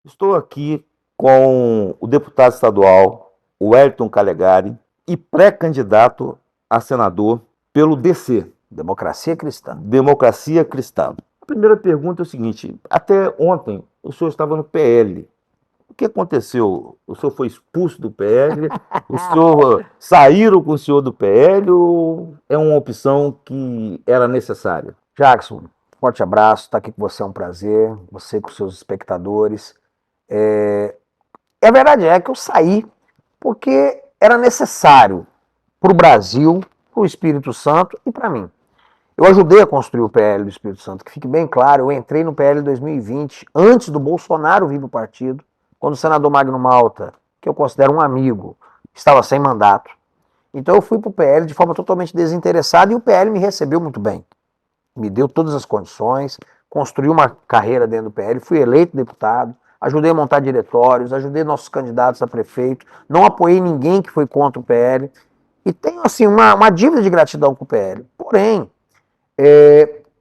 Estou aqui com o deputado estadual Wellington Calegari e pré-candidato a senador pelo DC, Democracia Cristã. Democracia Cristã. A primeira pergunta é o seguinte: até ontem o senhor estava no PL. O que aconteceu? O senhor foi expulso do PL? O senhor saíram com o senhor do PL ou é uma opção que era necessária? Jackson, forte abraço, estar aqui com você é um prazer, você com seus espectadores. A verdade é que eu saí porque era necessário para o Brasil, para o Espírito Santo e para mim. Eu ajudei a construir o PL do Espírito Santo, que fique bem claro, eu entrei no PL em 2020, antes do Bolsonaro vir para o partido, quando o senador Magno Malta, que eu considero um amigo, estava sem mandato. Então eu fui para o PL de forma totalmente desinteressada e o PL me recebeu muito bem. Me deu todas as condições, construí uma carreira dentro do PL, fui eleito deputado, ajudei a montar diretórios, ajudei nossos candidatos a prefeito, não apoiei ninguém que foi contra o PL e tenho assim uma dívida de gratidão com o PL. Porém,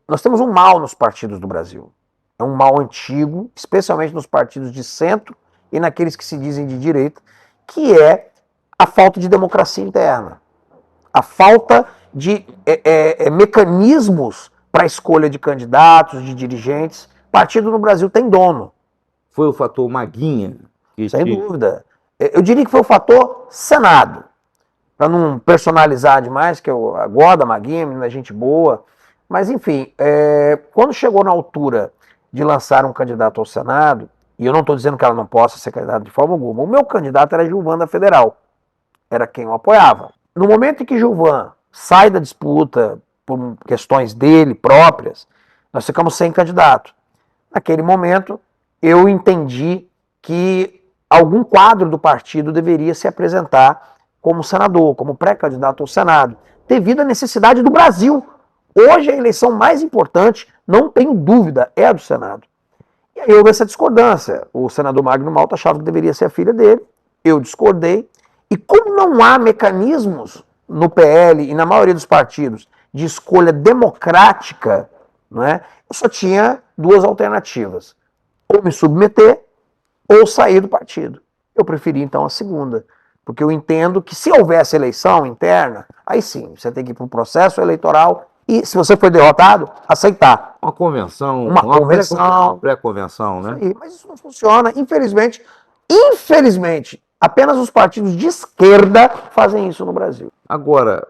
nós temos um mal nos partidos do Brasil. É um mal antigo, especialmente nos partidos de centro e naqueles que se dizem de direita, que é a falta de democracia interna. A falta de mecanismos para a escolha de candidatos, de dirigentes. Partido no Brasil tem dono. Foi o fator Maguinha? Sem dúvida. Eu diria que foi o fator Senado. Para não personalizar demais, que eu gosto da Maguinha, menina gente boa. Mas, enfim, quando chegou na altura de lançar um candidato ao Senado, e eu não estou dizendo que ela não possa ser candidata de forma alguma, o meu candidato era Gilvan da Federal. Era quem eu apoiava. No momento em que Gilvan sai da disputa por questões dele próprias, nós ficamos sem candidato. Naquele momento, eu entendi que algum quadro do partido deveria se apresentar como senador, como pré-candidato ao Senado, devido à necessidade do Brasil. Hoje a eleição mais importante, não tenho dúvida, é a do Senado. E aí houve essa discordância. O senador Magno Malta achava que deveria ser a filha dele, eu discordei. E como não há mecanismos no PL e na maioria dos partidos de escolha democrática, não é? Eu só tinha duas alternativas: ou me submeter ou sair do partido. Eu preferi então a segunda, porque eu entendo que se houvesse eleição interna, aí sim, você tem que ir para um processo eleitoral e, se você foi derrotado, aceitar. Uma convenção. Uma convenção. Uma pré-convenção, né? Aí, mas isso não funciona, infelizmente. Infelizmente, apenas os partidos de esquerda fazem isso no Brasil. Agora,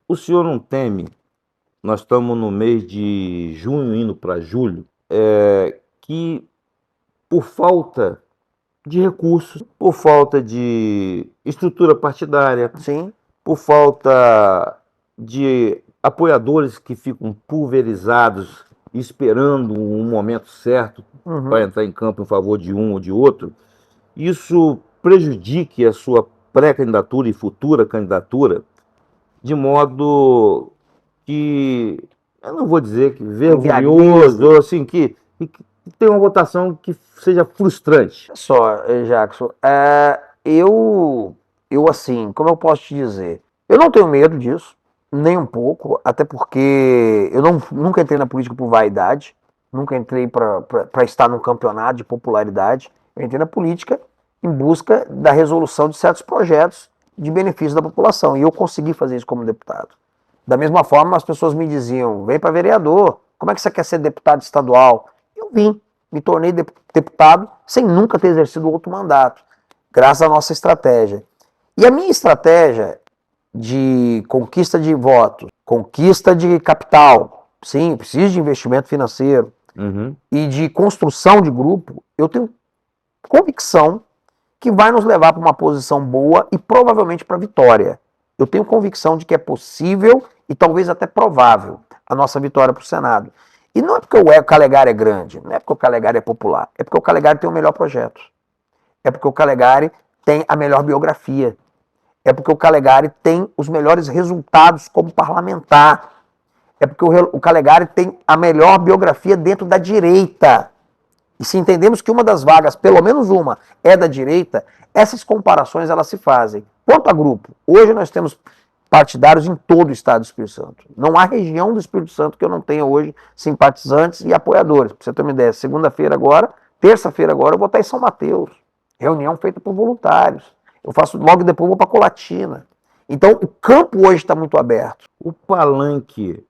o senhor não teme, nós estamos no mês de junho, indo para julho, que por falta de recursos, por falta de estrutura partidária, Sim. por falta de apoiadores que ficam pulverizados, esperando um momento certo para entrar em campo em favor de um ou de outro, isso prejudique a sua pré-candidatura e futura candidatura, de modo que, eu não vou dizer que vergonhoso, ou assim, que tem uma votação que seja frustrante. Olha só, Jackson, eu assim, como eu posso te dizer, eu não tenho medo disso, nem um pouco, até porque eu nunca entrei na política por vaidade, nunca entrei para estar num campeonato de popularidade, eu entrei na política em busca da resolução de certos projetos de benefício da população, e eu consegui fazer isso como deputado. Da mesma forma, as pessoas me diziam: vem para vereador, como é que você quer ser deputado estadual? Eu vim, me tornei deputado sem nunca ter exercido outro mandato, graças à nossa estratégia. E a minha estratégia de conquista de votos, conquista de capital, sim, preciso de investimento financeiro, e de construção de grupo, eu tenho convicção que vai nos levar para uma posição boa e provavelmente para a vitória. Eu tenho convicção de que é possível e talvez até provável a nossa vitória para o Senado. E não é porque o Calegari é grande, não é porque o Calegari é popular, é porque o Calegari tem o melhor projeto. É porque o Calegari tem a melhor biografia. É porque o Calegari tem os melhores resultados como parlamentar. É porque o Calegari tem a melhor biografia dentro da direita. E se entendemos que uma das vagas, pelo menos uma, é da direita, essas comparações elas se fazem. Quanto a grupo, hoje nós temos partidários em todo o estado do Espírito Santo. Não há região do Espírito Santo que eu não tenha hoje simpatizantes e apoiadores. Para você ter uma ideia, segunda-feira agora Terça-feira agora eu vou estar em São Mateus. Reunião feita por voluntários. Eu faço, logo depois eu vou para Colatina. Então, o campo hoje está muito aberto. O palanque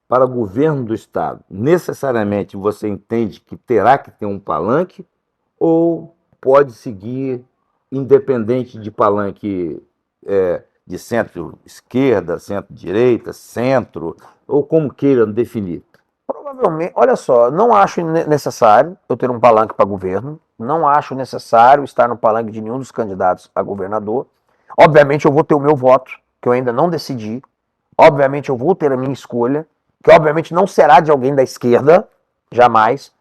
para governo do Estado, necessariamente você entende que terá que ter um palanque ou pode seguir independente de palanque de centro-esquerda, centro-direita, centro, ou como queiram definir? Provavelmente, olha só, não acho necessário eu ter um palanque para governo, não acho necessário estar no palanque de nenhum dos candidatos a governador. Obviamente eu vou ter o meu voto, que eu ainda não decidi. Obviamente eu vou ter a minha escolha, que obviamente não será de alguém da esquerda, jamais.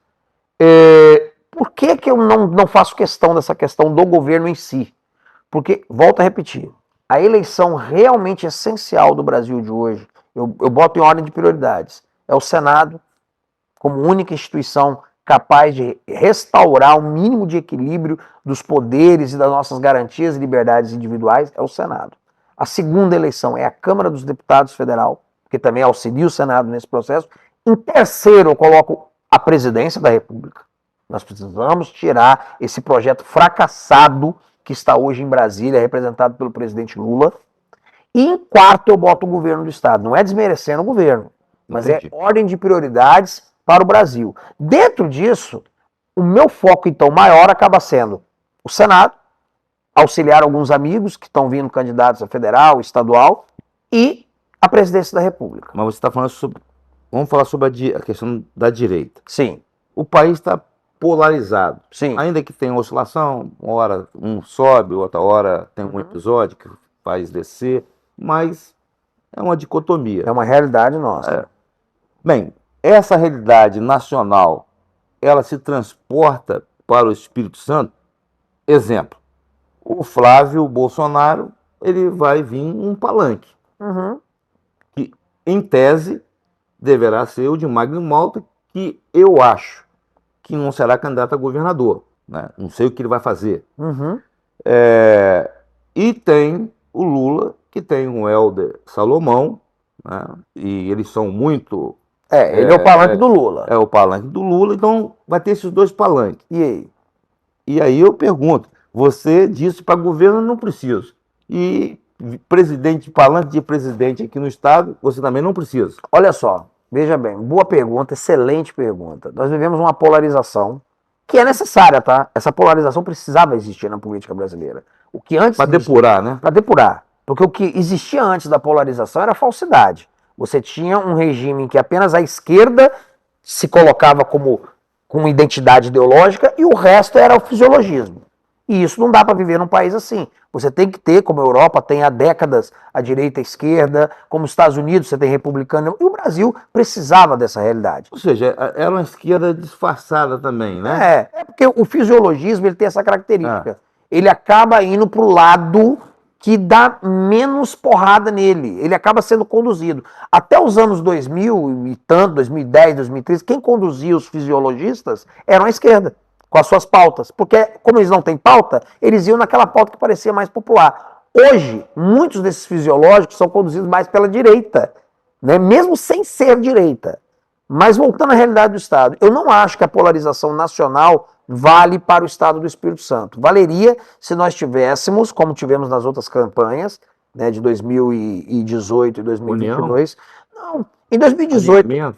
Por que eu não faço questão dessa questão do governo em si? Porque, volto a repetir, a eleição realmente essencial do Brasil de hoje, eu boto em ordem de prioridades, é o Senado, como única instituição capaz de restaurar o mínimo de equilíbrio dos poderes e das nossas garantias e liberdades individuais, é o Senado. A segunda eleição é a Câmara dos Deputados Federal, que também auxilia o Senado nesse processo. Em terceiro, eu coloco a Presidência da República. Nós precisamos tirar esse projeto fracassado que está hoje em Brasília, representado pelo presidente Lula. E em quarto, eu boto o governo do Estado. Não é desmerecendo o governo, mas é ordem de prioridades para o Brasil. Dentro disso, o meu foco, então, maior acaba sendo o Senado, auxiliar alguns amigos que estão vindo candidatos a federal, estadual, e a presidência da República. Mas você está falando sobre... Vamos falar sobre a questão da direita. Sim. O país está polarizado. Sim. Ainda que tenha oscilação, uma hora um sobe, outra hora tem um episódio que faz descer, mas é uma dicotomia. É uma realidade nossa. Bem, essa realidade nacional, ela se transporta para o Espírito Santo. Exemplo, o Flávio Bolsonaro, ele vai vir um palanque, que, em tese, deverá ser o de Magno Malta, que eu acho que não será candidato a governador, né? Não sei o que ele vai fazer. E tem o Lula, que tem o Helder Salomão, né? E eles são muito... ele é o palanque do Lula. É o palanque do Lula, então vai ter esses dois palanques. E aí? E aí eu pergunto, você disse para governo não preciso. E presidente, palanque de presidente aqui no estado, você também não precisa. Olha só, veja bem, boa pergunta, excelente pergunta. Nós vivemos uma polarização que é necessária, tá? Essa polarização precisava existir na política brasileira. O que antes para depurar, né? Para depurar. Porque o que existia antes da polarização era falsidade. Você tinha um regime em que apenas a esquerda se colocava com identidade ideológica e o resto era o fisiologismo. E isso não dá para viver num país assim. Você tem que ter, como a Europa tem há décadas, a direita e a esquerda, como os Estados Unidos você tem republicano, e o Brasil precisava dessa realidade. Ou seja, era uma esquerda disfarçada também, né? É porque o fisiologismo ele tem essa característica. Ele acaba indo para o lado que dá menos porrada nele. Ele acaba sendo conduzido. Até os anos 2000 e tanto, 2010, 2013, quem conduzia os fisiologistas eram a esquerda, com as suas pautas. Porque, como eles não têm pauta, eles iam naquela pauta que parecia mais popular. Hoje, muitos desses fisiológicos são conduzidos mais pela direita, né? Mesmo sem ser direita. Mas voltando à realidade do Estado, eu não acho que a polarização nacional vale para o Estado do Espírito Santo. Valeria se nós tivéssemos, como tivemos nas outras campanhas, né, de 2018 e 2022. Não, em 2018...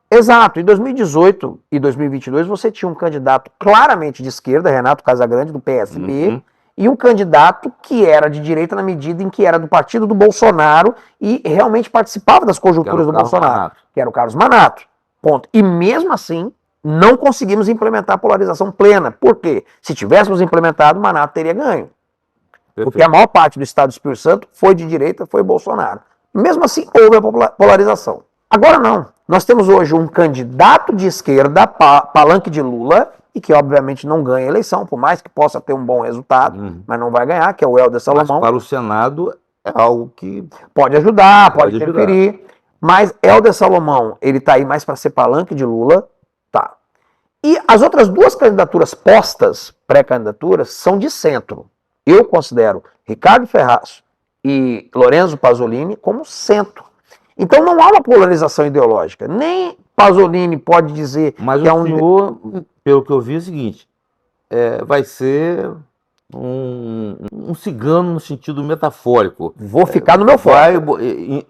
Exato, em 2018 e 2022 você tinha um candidato claramente de esquerda, Renato Casagrande, do PSB, e um candidato que era de direita na medida em que era do partido do Bolsonaro e realmente participava das conjunturas do Bolsonaro, que era o Carlos Manato. Ponto. E mesmo assim, não conseguimos implementar a polarização plena. Por quê? Se tivéssemos implementado, o Manato teria ganho. Perfeito. Porque a maior parte do Estado do Espírito Santo foi de direita, foi Bolsonaro. Mesmo assim, houve a polarização. Agora não. Nós temos hoje um candidato de esquerda, palanque de Lula, e que obviamente não ganha a eleição, por mais que possa ter um bom resultado, mas não vai ganhar, que é o Helder Salomão. Mas para o Senado é algo que... Pode ajudar, pode interferir. Mas Helder Salomão, ele está aí mais para ser palanque de Lula, tá. E as outras duas candidaturas postas, pré-candidaturas, são de centro. Eu considero Ricardo Ferraz e Lorenzo Pasolini como centro. Então não há uma polarização ideológica, nem Pasolini pode dizer Mas que é o um... senhor, pelo que eu vi, é o seguinte, vai ser um cigano no sentido metafórico. Vou ficar no meu foco. Vai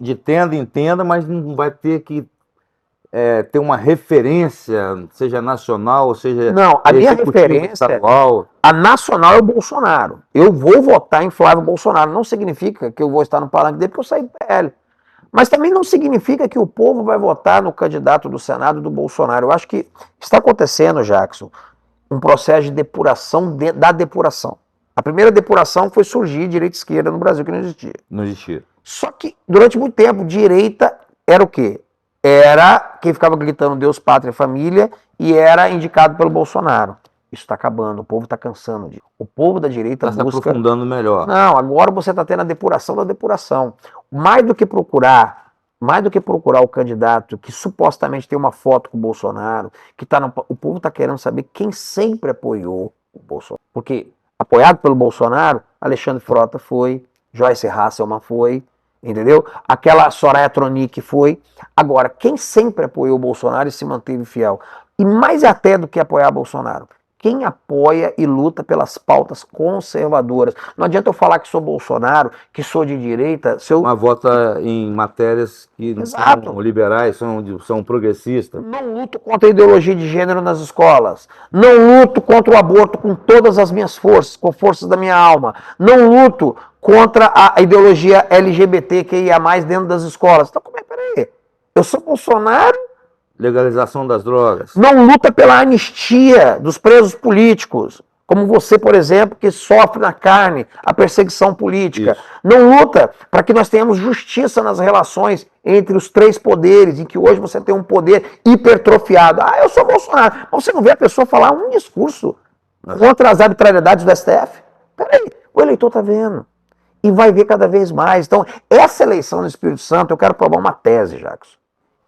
de tenda em tenda, mas não vai ter que ter uma referência, seja nacional, seja Não, a minha executivo, referência, estadual. a nacional é o Bolsonaro. Eu vou votar em Flávio Bolsonaro. Não significa que eu vou estar no palanque dele porque eu saí do PL. Mas também não significa que o povo vai votar no candidato do Senado do Bolsonaro. Eu acho que está acontecendo, Jackson, um processo de depuração da depuração. A primeira depuração foi surgir direita e esquerda no Brasil, que não existia. Não existia. Só que, durante muito tempo, direita era o quê? Era quem ficava gritando Deus, Pátria e Família e era indicado pelo Bolsonaro. Isso está acabando, o povo está cansando disso. O povo da direita Está se busca... aprofundando melhor. Não, agora você está tendo a depuração da depuração. Mais do que procurar o candidato que supostamente tem uma foto com o Bolsonaro, que tá no... o povo está querendo saber quem sempre apoiou o Bolsonaro. Porque apoiado pelo Bolsonaro, Alexandre Frota foi, Joyce Hasselmann foi, entendeu? Aquela Soraya Tronic foi. Agora, quem sempre apoiou o Bolsonaro e se manteve fiel? E mais até do que apoiar Bolsonaro, quem apoia e luta pelas pautas conservadoras. Não adianta eu falar que sou Bolsonaro, que sou de direita, se eu... Mas vota em matérias que não são liberais, são progressistas. Não luto contra a ideologia de gênero nas escolas. Não luto contra o aborto com todas as minhas forças, com forças da minha alma. Não luto contra a ideologia LGBTQIA+, dentro das escolas. Então, peraí, eu sou Bolsonaro? Legalização das drogas. Não luta pela anistia dos presos políticos, como você, por exemplo, que sofre na carne a perseguição política. Isso. Não luta para que nós tenhamos justiça nas relações entre os três poderes, em que hoje você tem um poder hipertrofiado. Ah, eu sou Bolsonaro. Mas você não vê a pessoa falar um discurso contra as arbitrariedades do STF? Peraí, o eleitor está vendo. E vai ver cada vez mais. Então, essa eleição no Espírito Santo, eu quero provar uma tese, Jackson.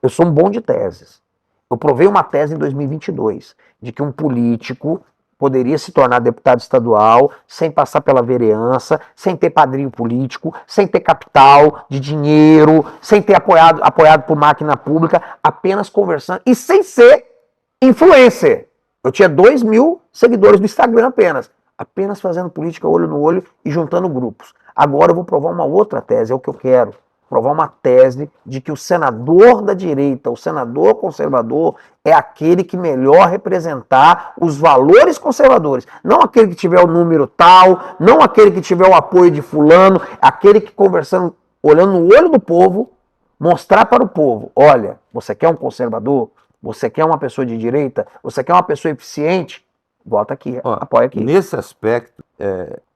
Eu sou um bom de teses. Eu provei uma tese em 2022, de que um político poderia se tornar deputado estadual sem passar pela vereança, sem ter padrinho político, sem ter capital de dinheiro, sem ter apoiado por máquina pública, apenas conversando e sem ser influencer. Eu tinha 2.000 seguidores no Instagram apenas fazendo política olho no olho e juntando grupos. Agora eu vou provar uma outra tese, é o que eu quero. Provar uma tese de que o senador da direita, o senador conservador, é aquele que melhor representar os valores conservadores. Não aquele que tiver o número tal, não aquele que tiver o apoio de fulano, aquele que conversando, olhando no olho do povo, mostrar para o povo, olha, você quer um conservador? Você quer uma pessoa de direita? Você quer uma pessoa eficiente? Vota aqui, apoia aqui. Nesse aspecto,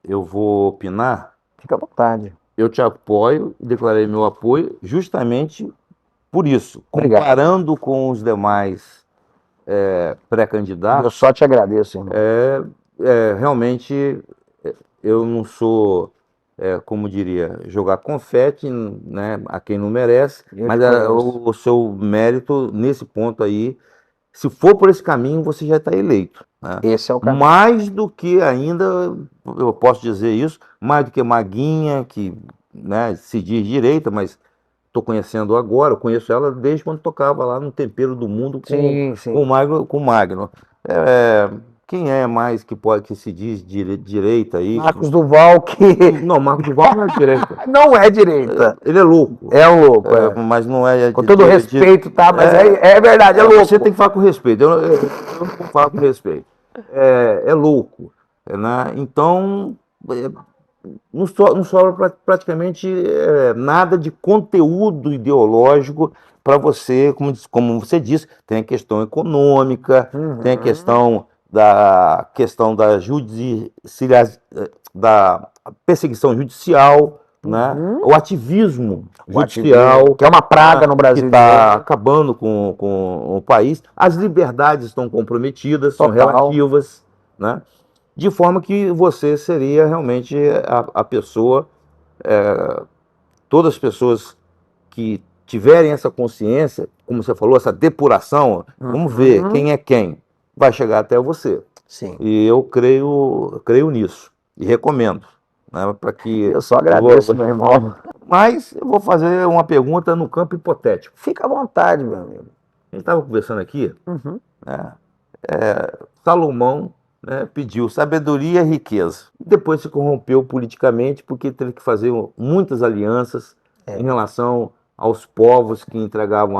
eu vou opinar. Fica à vontade. Eu te apoio, declarei meu apoio justamente por isso. Obrigado. Comparando com os demais pré-candidatos. Eu só te agradeço, irmão. Realmente, eu não sou, como diria, jogar confete, né, a quem não merece, mas o seu mérito nesse ponto aí, se for por esse caminho, você já está eleito. Né? Esse é o caminho. Mais do que ainda, eu posso dizer isso, mais do que Maguinha, que, né, se diz direita, mas estou conhecendo agora, eu conheço ela desde quando tocava lá no Tempero do Mundo com o Magno. Quem é mais que se diz direita aí? Marcos Duval, que... Não, Marcos Duval não é direita. Não é direita. Ele é louco. É um louco, mas não é... Com todo respeito, tá? Mas é verdade, é louco. Você tem que falar com respeito. Eu não vou falar com respeito. É louco. Né? Então, não sobra praticamente nada de conteúdo ideológico para você, como você disse, tem a questão econômica, tem a questão da da perseguição judicial, né? O ativismo judicial, que é uma praga no Brasil, que está acabando com o país. As liberdades estão comprometidas, são relativas, né? De forma que você seria realmente a pessoa, todas as pessoas que tiverem essa consciência, como você falou, essa depuração, vamos ver quem é quem, vai chegar até você. Sim. E eu creio nisso e recomendo. Né, para que eu só agradeço, meu irmão. Mas eu vou fazer uma pergunta no campo hipotético. Fica à vontade, meu amigo. gente estava conversando aqui, Uhum. né? Salomão, né, pediu sabedoria e riqueza. Depois se corrompeu politicamente porque teve que fazer muitas alianças em relação aos povos que entregavam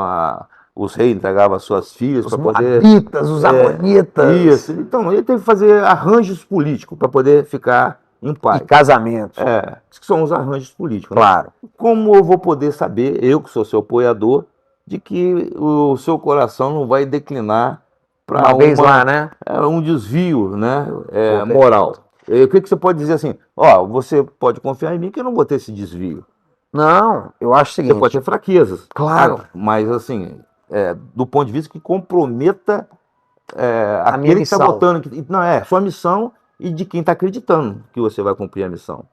os reis entregavam as suas filhas Os para poder. moabitas, os amonitas. Isso. Então ele teve que fazer arranjos políticos para poder ficar em E paz. casamentos. Que são os arranjos políticos, né? Claro. Como eu vou poder saber, eu que sou seu apoiador, de que o seu coração não vai declinar para Uma vez lá, né? um desvio, né, moral? O que você pode dizer assim? Ó, você pode confiar em mim que eu não vou ter esse desvio. Não, eu acho o seguinte. Você pode ter fraquezas. Claro. Mas assim, do ponto de vista que comprometa A minha aquele que está missão. votando. Não, sua missão e de quem está acreditando que você vai cumprir a missão.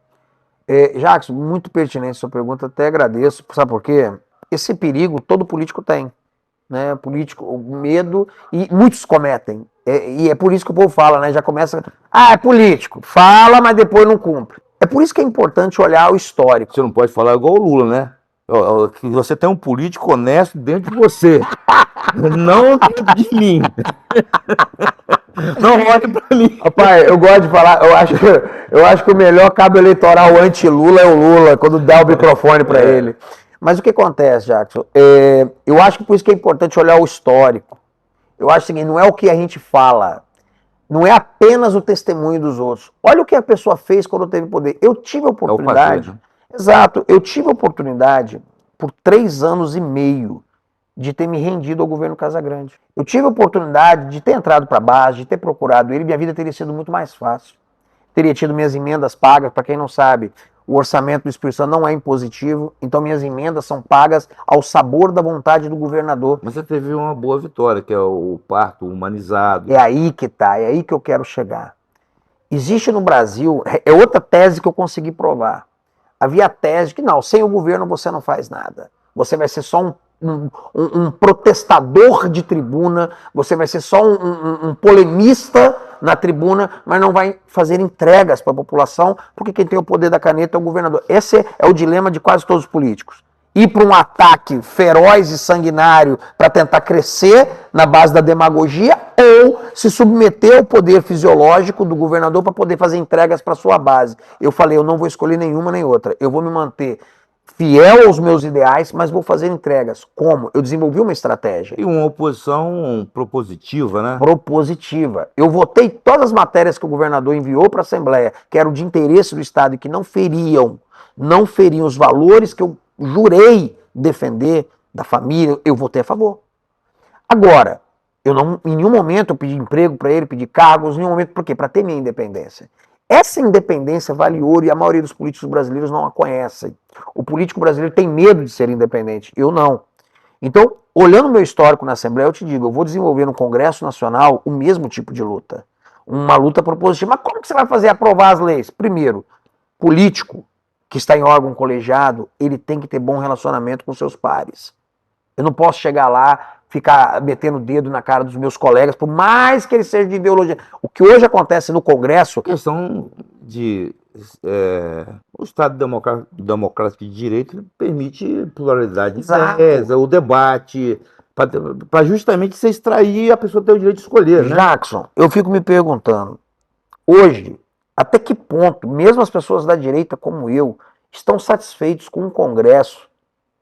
Jackson, muito pertinente sua pergunta, até agradeço. Sabe por quê? Esse perigo todo político tem. Né? Político, o medo, e muitos cometem. E é por isso que o povo fala, né? Já começa. É político. Fala, mas depois não cumpre. É por isso que é importante olhar o histórico. Você não pode falar igual o Lula, né? Que você tem um político honesto dentro de você. Não dentro de mim. Não olhe pra mim. Rapaz, eu gosto de falar, eu acho que o melhor cabo eleitoral anti-Lula é o Lula, quando dá o microfone para ele. Mas o que acontece, Jackson? Eu acho que por isso que é importante olhar o histórico. Eu acho o seguinte, não é o que a gente fala, não é apenas o testemunho dos outros. Olha o que a pessoa fez quando teve poder. Eu tive a oportunidade, fazer, né? Exato, eu tive a oportunidade por 3 anos e meio de ter me rendido ao governo Casagrande. Eu tive a oportunidade de ter entrado para a base, de ter procurado ele, minha vida teria sido muito mais fácil. Teria tido minhas emendas pagas, para quem não sabe, o orçamento do Espírito Santo não é impositivo, então minhas emendas são pagas ao sabor da vontade do governador. Mas você teve uma boa vitória, que é o parto humanizado. É aí que tá, é aí que eu quero chegar. Existe no Brasil, é outra tese que eu consegui provar. Havia a tese que não, sem o governo você não faz nada. Você vai ser só um protestador de tribuna, você vai ser só um polemista na tribuna, mas não vai fazer entregas para a população, porque quem tem o poder da caneta é o governador. Esse é o dilema de quase todos os políticos. Ir para um ataque feroz e sanguinário para tentar crescer na base da demagogia ou se submeter ao poder fisiológico do governador para poder fazer entregas para sua base. Eu falei, eu não vou escolher nenhuma nem outra. Eu vou me manter fiel aos meus ideais, mas vou fazer entregas. Como? Eu desenvolvi uma estratégia. E uma oposição propositiva, né? Propositiva. Eu votei todas as matérias que o governador enviou para a Assembleia, que eram de interesse do Estado e que não feriam os valores que eu jurei defender da família, eu votei a favor. Agora, eu não, em nenhum momento eu pedi emprego para ele, pedi cargos, em nenhum momento, por quê? Para ter minha independência. Essa independência vale ouro e a maioria dos políticos brasileiros não a conhecem. O político brasileiro tem medo de ser independente, eu não. Então, olhando o meu histórico na Assembleia, eu te digo, eu vou desenvolver no Congresso Nacional o mesmo tipo de luta. Uma luta propositiva. Mas como que você vai fazer aprovar as leis? Primeiro, político que está em órgão colegiado, ele tem que ter bom relacionamento com seus pares. Eu não posso chegar lá, ficar metendo o dedo na cara dos meus colegas, por mais que eles sejam de ideologia. O que hoje acontece no Congresso... A questão de... o Estado democrático de direito permite pluralidade de ideias, o debate, para justamente você extrair e a pessoa ter o direito de escolher, né? Jackson, eu fico me perguntando, hoje, até que ponto, mesmo as pessoas da direita como eu, estão satisfeitos com um Congresso,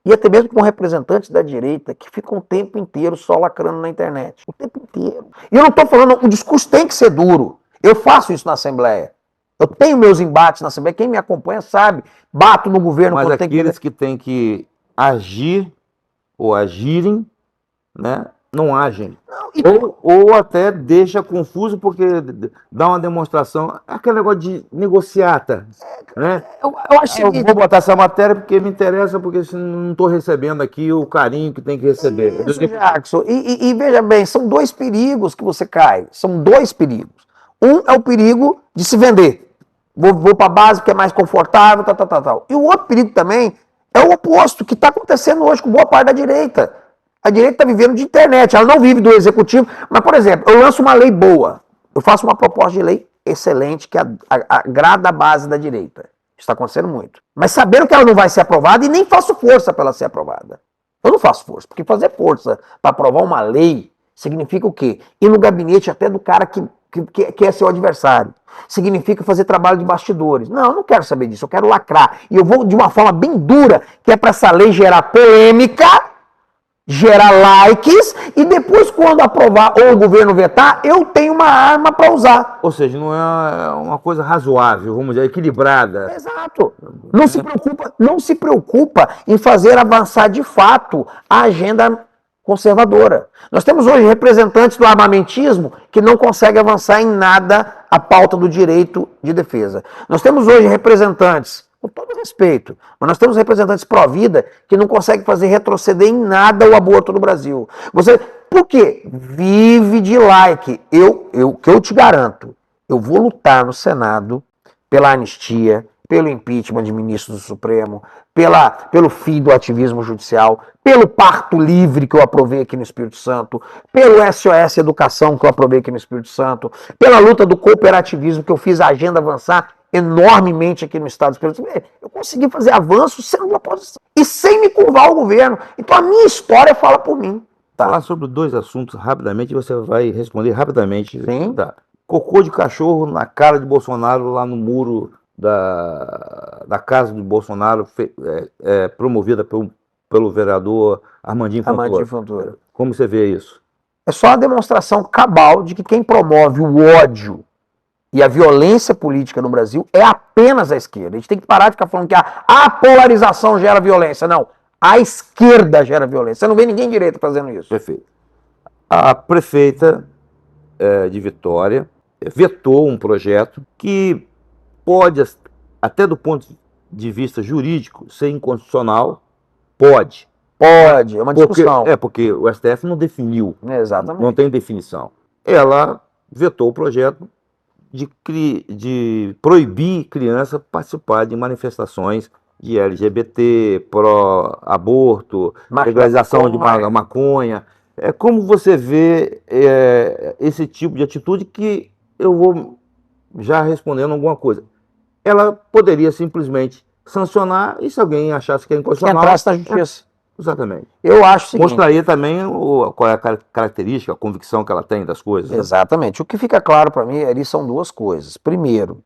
e até mesmo com representantes da direita, que ficam o tempo inteiro só lacrando na internet. O tempo inteiro. E eu não estou falando, o discurso tem que ser duro. Eu faço isso na Assembleia. Eu tenho meus embates na Assembleia, quem me acompanha sabe, bato no governo. Mas aqueles que têm que agir, ou agirem, né, não agem. Ou até deixa confuso porque dá uma demonstração, aquele negócio de negociata, né? Eu vou botar essa matéria porque me interessa, porque não estou recebendo aqui o carinho que tem que receber. Isso, Jackson. E veja bem, são 2 perigos que você cai. São 2 perigos. Um é o perigo de se vender. Vou para a base porque é mais confortável, tal. E o outro perigo também é o oposto, que está acontecendo hoje com boa parte da direita. A direita está vivendo de internet, ela não vive do executivo. Mas, por exemplo, eu lanço uma lei boa, eu faço uma proposta de lei excelente que agrada a base da direita. Isso está acontecendo muito. Mas sabendo que ela não vai ser aprovada e nem faço força para ela ser aprovada. Eu não faço força, porque fazer força para aprovar uma lei significa o quê? Ir no gabinete até do cara que é seu adversário. Significa fazer trabalho de bastidores. Não, eu não quero saber disso, eu quero lacrar. E eu vou de uma forma bem dura, que é para essa lei gerar polêmica, gerar likes, e depois, quando aprovar ou o governo vetar, eu tenho uma arma para usar. Ou seja, não é uma coisa razoável, vamos dizer, equilibrada. Exato. Não se preocupa em fazer avançar de fato a agenda conservadora. Nós temos hoje representantes do armamentismo que não conseguem avançar em nada a pauta do direito de defesa. Nós temos hoje representantes, com todo respeito, mas nós temos representantes pró-vida que não conseguem fazer retroceder em nada o aborto no Brasil. Por quê? Vive de like. Que eu te garanto, eu vou lutar no Senado pela anistia, pelo impeachment de ministros do Supremo, pelo fim do ativismo judicial, pelo parto livre que eu aprovei aqui no Espírito Santo, pelo SOS Educação que eu aprovei aqui no Espírito Santo, pela luta do cooperativismo que eu fiz a agenda avançar enormemente aqui no Estado do Espírito Santo. Eu consegui fazer avanços sendo da oposição e sem me curvar ao governo. Então a minha história fala por mim. Tá. Falar sobre 2 assuntos rapidamente, você vai responder rapidamente. Sim. Tá. Cocô de cachorro na cara de Bolsonaro lá no muro da casa do Bolsonaro, promovida pelo vereador Armandinho Fontoura. Como você vê isso? É só a demonstração cabal de que quem promove o ódio e a violência política no Brasil é apenas a esquerda. A gente tem que parar de ficar falando que a polarização gera violência. Não, a esquerda gera violência. Você não vê ninguém direito fazendo isso. Perfeito. A prefeita de Vitória vetou um projeto que pode, até do ponto de vista jurídico, ser inconstitucional. Pode, é uma discussão. Porque o STF não definiu. Exatamente. Não tem definição. Ela vetou o projeto de proibir criança participar de manifestações de LGBT, pró-aborto, legalização de maconha. Como você vê esse tipo de atitude, que eu vou já respondendo alguma coisa. Ela poderia simplesmente sancionar, e se alguém achasse que é inconstitucional... Que entrasse na justiça. Exatamente. Eu acho o seguinte... Mostraria também qual é a característica, a convicção que ela tem das coisas. Exatamente. Né? O que fica claro para mim ali são 2 coisas. Primeiro,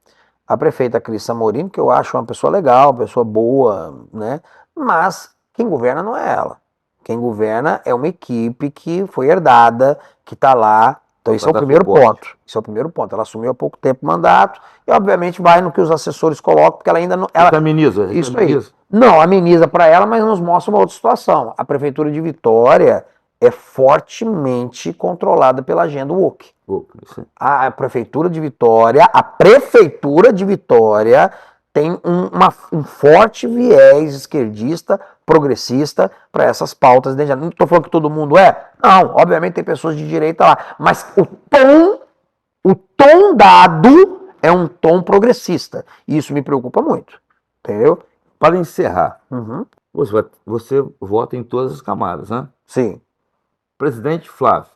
a prefeita Cris Samorim, que eu acho uma pessoa legal, uma pessoa boa, né? Mas quem governa não é ela. Quem governa é uma equipe que foi herdada, que está lá. Então esse é o primeiro ponto. Esse é o primeiro ponto. Ela assumiu há pouco tempo o mandato e, obviamente, vai no que os assessores colocam, porque ela ainda não... Ela ameniza. Isso aí. Não, ameniza para ela, mas nos mostra uma outra situação. A Prefeitura de Vitória é fortemente controlada pela agenda woke. A Prefeitura de Vitória tem um forte viés esquerdista, progressista, para essas pautas. Não estou falando que todo mundo é. Não, obviamente tem pessoas de direita lá. Mas o tom dado é um tom progressista. E isso me preocupa muito. Entendeu? Para encerrar, você vota em todas as camadas, né? Sim. Presidente, Flávio.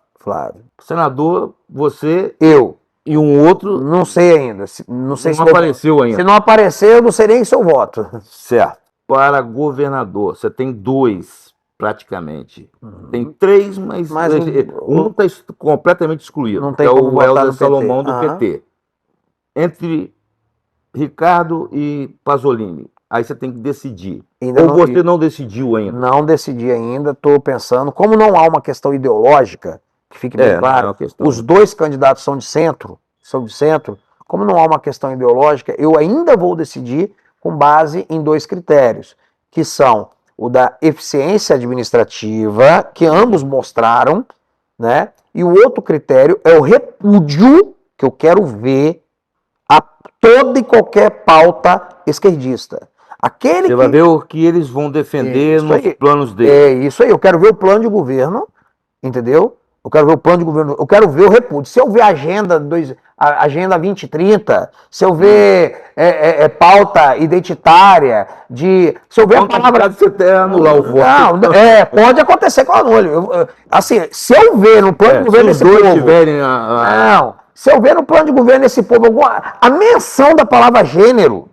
Senador, você... Eu. E um outro... Não sei ainda. Não apareceu ainda. Se não aparecer, eu não sei nem se eu voto. Certo. Para governador, você tem 2, praticamente. Tem 3, mas um está completamente excluído. Não tem que é como o votar Helder no Salomão PT. do PT. Entre Ricardo e Pasolini, aí você tem que decidir. Você não decidiu ainda? Não decidi ainda, estou pensando. Como não há uma questão ideológica, que fique bem claro, os 2 candidatos são de centro, como não há uma questão ideológica, eu ainda vou decidir com base em 2 critérios, que são o da eficiência administrativa, que ambos mostraram, né? E o outro critério é o repúdio, que eu quero ver a toda e qualquer pauta esquerdista. Você vai ver o que eles vão defender nos planos deles. É isso aí, eu quero ver o plano de governo, entendeu? Eu quero ver o plano de governo, eu quero ver o repúdio. Se eu ver a agenda 2030, se eu ver pauta identitária, se eu ver a palavra... Você até anular o voto. Não, pode acontecer com o anulho. Assim, se eu ver no plano de governo desse povo... Não, se eu ver no plano de governo desse povo a menção da palavra gênero,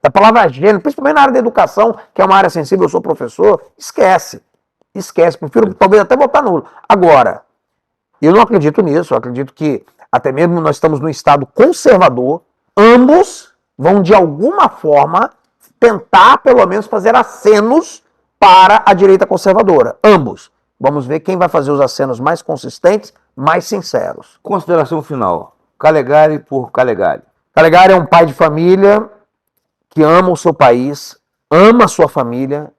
da palavra gênero, principalmente na área da educação, que é uma área sensível, eu sou professor, esquece. esquece, prefiro talvez até votar nulo. Agora, eu não acredito nisso, eu acredito que até mesmo nós estamos num estado conservador, ambos vão de alguma forma tentar pelo menos fazer acenos para a direita conservadora, ambos. Vamos ver quem vai fazer os acenos mais consistentes, mais sinceros. Consideração final. Calegari por Calegari. Calegari é um pai de família que ama o seu país, ama a sua família,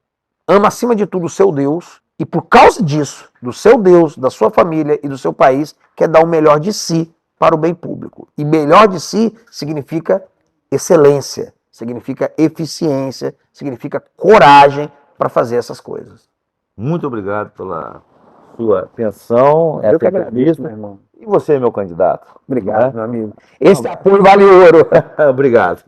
ama acima de tudo o seu Deus, e por causa disso, do seu Deus, da sua família e do seu país, quer dar o melhor de si para o bem público. E melhor de si significa excelência, significa eficiência, significa coragem para fazer essas coisas. Muito obrigado pela sua atenção. Eu que agradeço, meu irmão. E você, meu candidato? Obrigado, meu amigo. Esse apoio vale ouro. Obrigado.